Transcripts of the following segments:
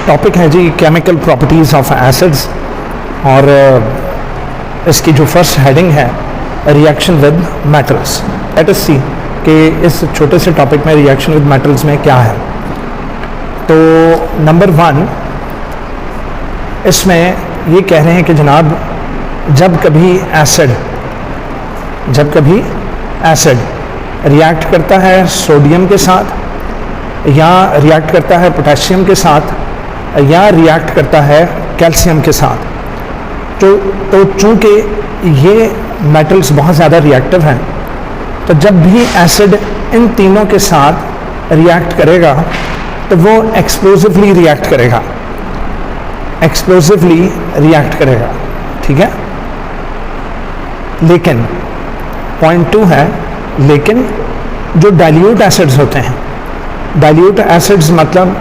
Topic है जी chemical properties of acids और इसकी जो फर्स्ट हेडिंग है reaction with metals. Let us see कि इस छोटे से टॉपिक में रिएक्शन विद मेटल्स में क्या है। तो नंबर 1 इसमें ये कह रहे हैं कि जनाब जब कभी एसिड रिएक्ट करता है सोडियम के साथ या रिएक्ट करता है पोटेशियम के साथ या रिएक्ट करता है कैल्शियम के साथ, तो चूँकि ये मेटल्स बहुत ज़्यादा रिएक्टिव हैं, तो जब भी एसिड इन तीनों के साथ रिएक्ट करेगा तो वो एक्सप्लोसिवली रिएक्ट करेगा, ठीक है। लेकिन पॉइंट 2 है, लेकिन जो डाइल्यूट एसिड्स होते हैं, डाइल्यूट एसिड्स मतलब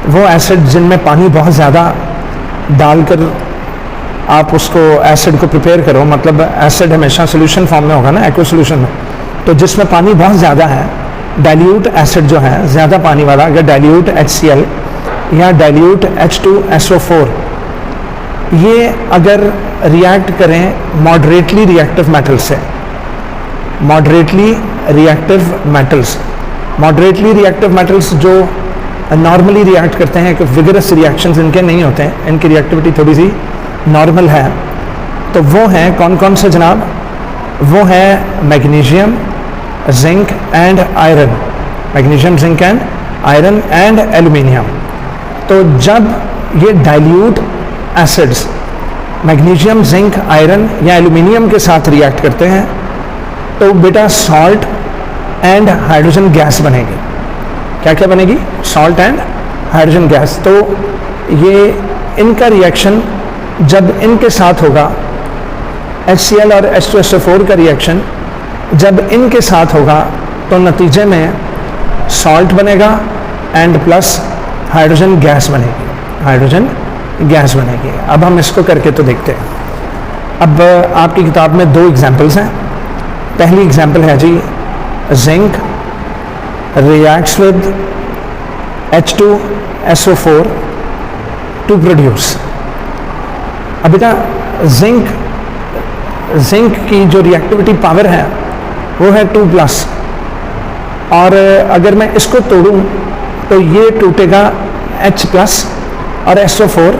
वो एसिड जिनमें पानी बहुत ज़्यादा डालकर आप उसको एसिड को प्रिपेयर करो, मतलब एसिड हमेशा सोल्यूशन फॉर्म में होगा ना, एक्वा सोल्यूशन में, तो जिसमें पानी बहुत ज़्यादा है, डाइल्यूट एसिड जो है ज़्यादा पानी वाला, अगर डाइल्यूट HCl या डाइल्यूट H2SO4 ये अगर रिएक्ट करें मॉडरेटली रिएक्टिव मेटल से, मॉडरेटली रिएक्टिव मेटल्स जो नॉर्मली रिएक्ट करते हैं कि विगरस रिएक्शंस इनके नहीं होते हैं, इनकी रिएक्टिविटी थोड़ी सी नॉर्मल है, तो वो हैं कौन कौन से जनाब? वो है magnesium, zinc and iron, magnesium, zinc and iron and aluminium. तो जब ये dilute acids magnesium, zinc, iron या एल्यूमिनियम के साथ रिएक्ट करते हैं तो बेटा सॉल्ट एंड हाइड्रोजन गैस बनेगी। क्या क्या बनेगी? Salt and hydrogen gas. तो ये इनका रिएक्शन जब इनके साथ होगा, HCl और H2SO4 का रिएक्शन जब इनके साथ होगा तो नतीजे में सॉल्ट बनेगा एंड प्लस हाइड्रोजन गैस बनेगी। अब हम इसको करके तो देखते हैं। अब आपकी किताब में 2 एग्जांपल्स हैं। पहली एग्जांपल है जी zinc reacts with H2SO4 to produce. अब बेटा जिंक की जो रिएक्टिविटी पावर है वो है 2+, और अगर मैं इसको तोड़ूं तो ये टूटेगा H+ और SO4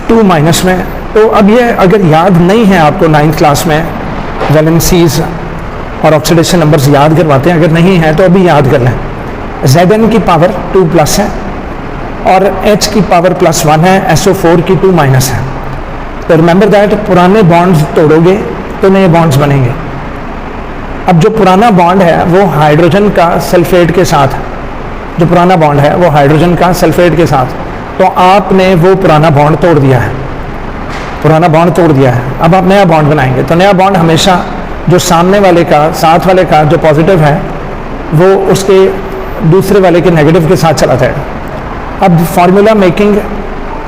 2- में। तो अब ये अगर याद नहीं है आपको 9th क्लास में वैलेंसीज और ऑक्सीडेशन नंबर्स याद करवाते हैं, अगर नहीं है तो अभी याद कर लें। Zn की पावर 2+ है और H की पावर +1 है, SO4 की 2- है। तो रिमेंबर दैट पुराने बॉन्ड्स तोड़ोगे तो नए बॉन्ड्स बनेंगे। अब जो पुराना बॉन्ड है वो हाइड्रोजन का सल्फेट के साथ, जो पुराना बॉन्ड है वो हाइड्रोजन का सल्फेट के साथ, तो आपने वो पुराना बॉन्ड तोड़ दिया है। अब आप नया बॉन्ड बनाएंगे तो नया बॉन्ड हमेशा जो सामने वाले का, साथ वाले का जो पॉजिटिव है वो उसके दूसरे वाले के नेगेटिव के साथ चला जाएगा। अब फार्मूला मेकिंग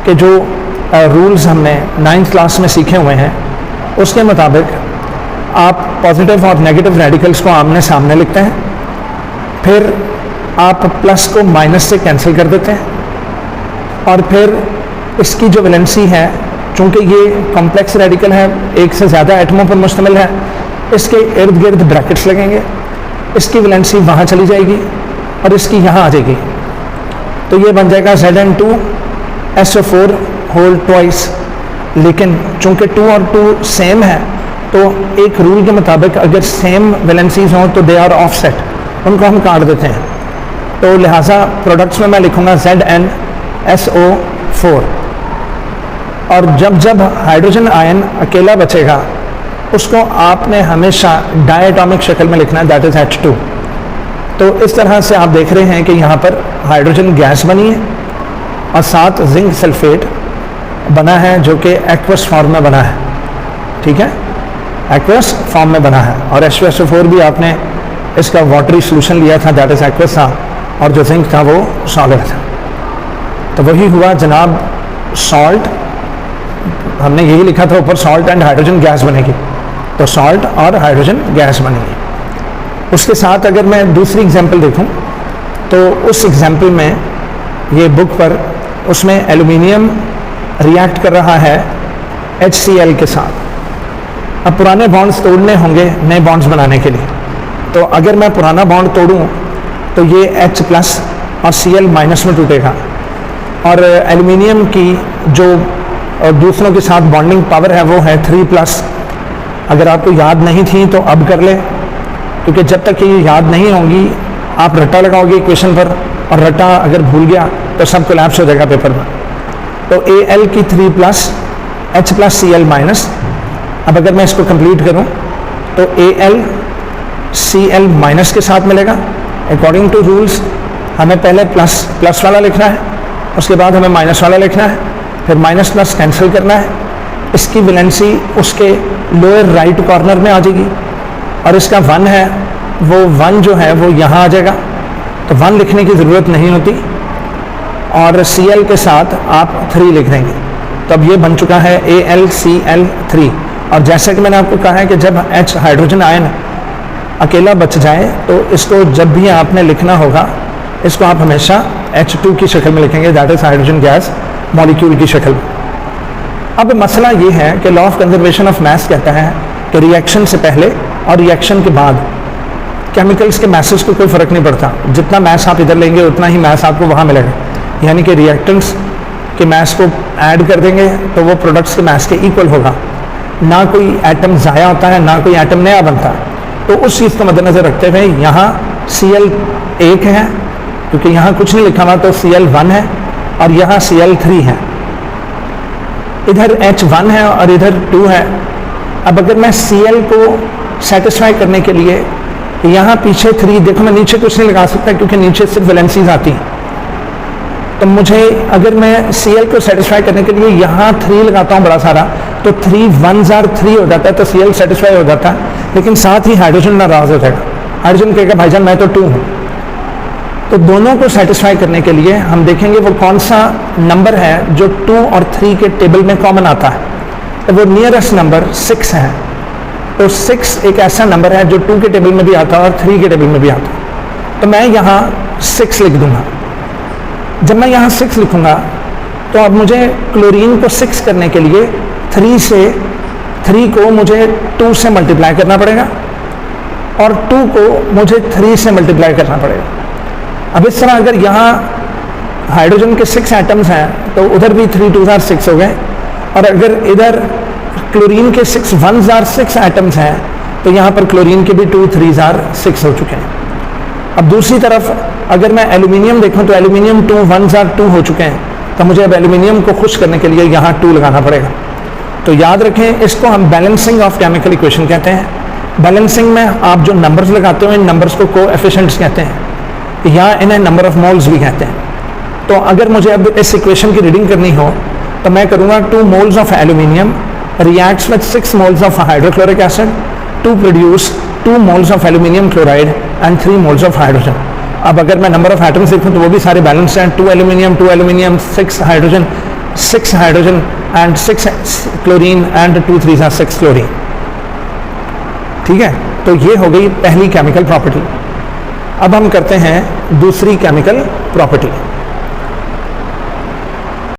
के जो रूल्स हमने 9th क्लास में सीखे हुए हैं उसके मुताबिक आप पॉजिटिव और नेगेटिव रेडिकल्स को आमने सामने लिखते हैं, फिर आप प्लस को माइनस से कैंसिल कर देते हैं, और फिर इसकी जो वैलेंसी है, चूँकि ये कॉम्प्लेक्स रेडिकल है, एक से ज़्यादा एटमों पर मुश्तमिल है, इसके इर्द गिर्द ब्रैकेट्स लगेंगे, इसकी वैलेंसी वहाँ चली जाएगी और इसकी यहाँ आ जाएगी, तो ये बन जाएगा Zn2SO4 होल ट्वाइस। लेकिन चूँकि 2 और 2 सेम है तो एक रूल के मुताबिक अगर सेम वैलेंसीज हों तो दे आर ऑफसेट, उनको हम काट देते हैं। तो लिहाजा प्रोडक्ट्स में मैं लिखूँगा ZnSO4, और जब हाइड्रोजन आयन अकेला बचेगा उसको आपने हमेशा डायटॉमिक शक्ल में लिखना है, दैट इज़ H2। तो इस तरह से आप देख रहे हैं कि यहाँ पर हाइड्रोजन गैस बनी है और साथ जिंक सल्फेट बना है जो कि एक्वस फॉर्म में बना है, ठीक है, एक्वस फॉर्म में बना है। और H2SO4 भी आपने इसका वाटरी सोल्यूशन लिया था, दैट इज़ एक्वस था, और जो जिंक था वो सॉलिड था। तो वही हुआ जनाब सॉल्ट, हमने यही लिखा था ऊपर, सॉल्ट एंड हाइड्रोजन गैस बनेगी, तो सॉल्ट और हाइड्रोजन गैस बनेगी। उसके साथ अगर मैं दूसरी एग्जांपल देखूं तो उस एग्जांपल में ये बुक पर उसमें एल्यूमिनियम रिएक्ट कर रहा है HCl के साथ। अब पुराने बॉन्ड्स तोड़ने होंगे नए बॉन्ड्स बनाने के लिए। तो अगर मैं पुराना बॉन्ड तोड़ूं तो ये H+ और Cl- में टूटेगा, और एल्यूमिनियम की जो दूसरों के साथ बॉन्डिंग पावर है वो है 3+। अगर आपको याद नहीं थी तो अब कर ले, क्योंकि जब तक ये याद नहीं होंगी आप रट्टा लगाओगे इक्वेशन पर, और रट्टा अगर भूल गया तो सब कोलैप्स हो जाएगा पेपर में। तो Al की 3+, H+ Cl-। अब अगर मैं इसको कंप्लीट करूं तो Al Cl- के साथ मिलेगा। अकॉर्डिंग टू रूल्स हमें पहले प्लस वाला लिखना है, उसके बाद हमें माइनस वाला लिखना है, फिर माइनस प्लस कैंसिल करना है। इसकी वैलेंसी उसके लोअर राइट कॉर्नर में आ जाएगी, और इसका 1 है वो 1 जो है वो यहाँ आ जाएगा, तो 1 लिखने की ज़रूरत नहीं होती, और Cl के साथ आप 3 लिख देंगे। तो अब ये बन चुका है AlCl3। और जैसे कि मैंने आपको कहा है कि जब H हाइड्रोजन आयन अकेला बच जाए तो इसको जब भी आपने लिखना होगा इसको आप हमेशा H2 की शक्ल में लिखेंगे, that is hydrogen gas molecule की शक्ल में। अब मसला ये है कि law of conservation of mass कहता है कि रिएक्शन से पहले और रिएक्शन के बाद केमिकल्स के मैसेज को कोई फ़र्क नहीं पड़ता, जितना मैस आप इधर लेंगे उतना ही मैस आपको वहाँ मिलेगा। यानी कि रिएक्टेंट्स के मैस को ऐड कर देंगे तो वो प्रोडक्ट्स के मैस के इक्वल होगा, ना कोई एटम ज़ाया होता है ना कोई एटम नया बनता है। तो उस चीज़ को मद्देनज़र रखते हुए यहाँ Cl1 है, क्योंकि यहाँ कुछ नहीं लिखा हुआ, तो Cl1 है, और यहाँ Cl3 है। इधर H1 है और इधर 2 है। अब अगर मैं Cl को सेटिस्फाई करने के लिए यहाँ पीछे 3, देखो मैं नीचे कुछ नहीं लगा सकता क्योंकि नीचे सिर्फ वैलेंसीज आती हैं, तो मुझे अगर मैं Cl को सेटिस्फाई करने के लिए यहाँ 3 लगाता हूँ बड़ा सारा, तो 3 1s are 3 हो जाता है, तो Cl सेटिस्फाई हो जाता है। लेकिन साथ ही हाइड्रोजन नाराज हो जाएगा, हाइड्रोजन कहेगा भाईजान मैं तो 2 हूँ। तो दोनों को सेटिस्फाई करने के लिए हम देखेंगे वो कौन सा नंबर है जो 2 और 3 के टेबल में कॉमन आता है, तो वो नियरेस्ट नंबर 6 है। तो 6 एक ऐसा नंबर है जो 2 के टेबल में भी आता है और 3 के टेबल में भी आता है। तो मैं यहाँ 6 लिख दूंगा। जब मैं यहाँ 6 लिखूंगा तो अब मुझे क्लोरीन को 6 करने के लिए 3 को मुझे 2 से मल्टीप्लाई करना पड़ेगा, और 2 को मुझे 3 से मल्टीप्लाई करना पड़ेगा। अब इस तरह अगर यहाँ हाइड्रोजन के 6 एटम्स हैं तो उधर भी 3 2s are 6 हो गए, और अगर इधर क्लोरीन के 6 1s are 6 एटम्स हैं तो यहाँ पर क्लोरीन के भी 2 3s are 6 हो चुके हैं। अब दूसरी तरफ अगर मैं एल्यूमिनियम देखूं तो एल्यूमिनियम 2 1s are 2 हो चुके हैं, तो मुझे अब एल्यूमिनियम को खुश करने के लिए यहाँ 2 लगाना पड़ेगा। तो याद रखें इसको हम बैलेंसिंग ऑफ केमिकल इक्वेशन कहते हैं। बैलेंसिंग में आप जो नंबर्स लगाते हो इन नंबर्स को कोएफिशिएंट्स कहते हैं, या इन्हें नंबर ऑफ मोल्स भी कहते हैं। तो अगर मुझे अब इस इक्वेशन की रीडिंग करनी हो तो मैं करूँगा 2 moles of aluminium reacts with 6 moles of hydrochloric acid to produce 2 moles of aluminium chloride and 3 moles of hydrogen. अब अगर मैं नंबर ऑफ एटम्स देखूँ तो वो भी सारे बैलेंस हैं, 2 aluminium 6 hydrogen and 6 chlorine and 2 3s are 6 chlorine. ठीक है, तो ये हो गई पहली केमिकल प्रॉपर्टी। अब हम करते हैं दूसरी केमिकल प्रॉपर्टी।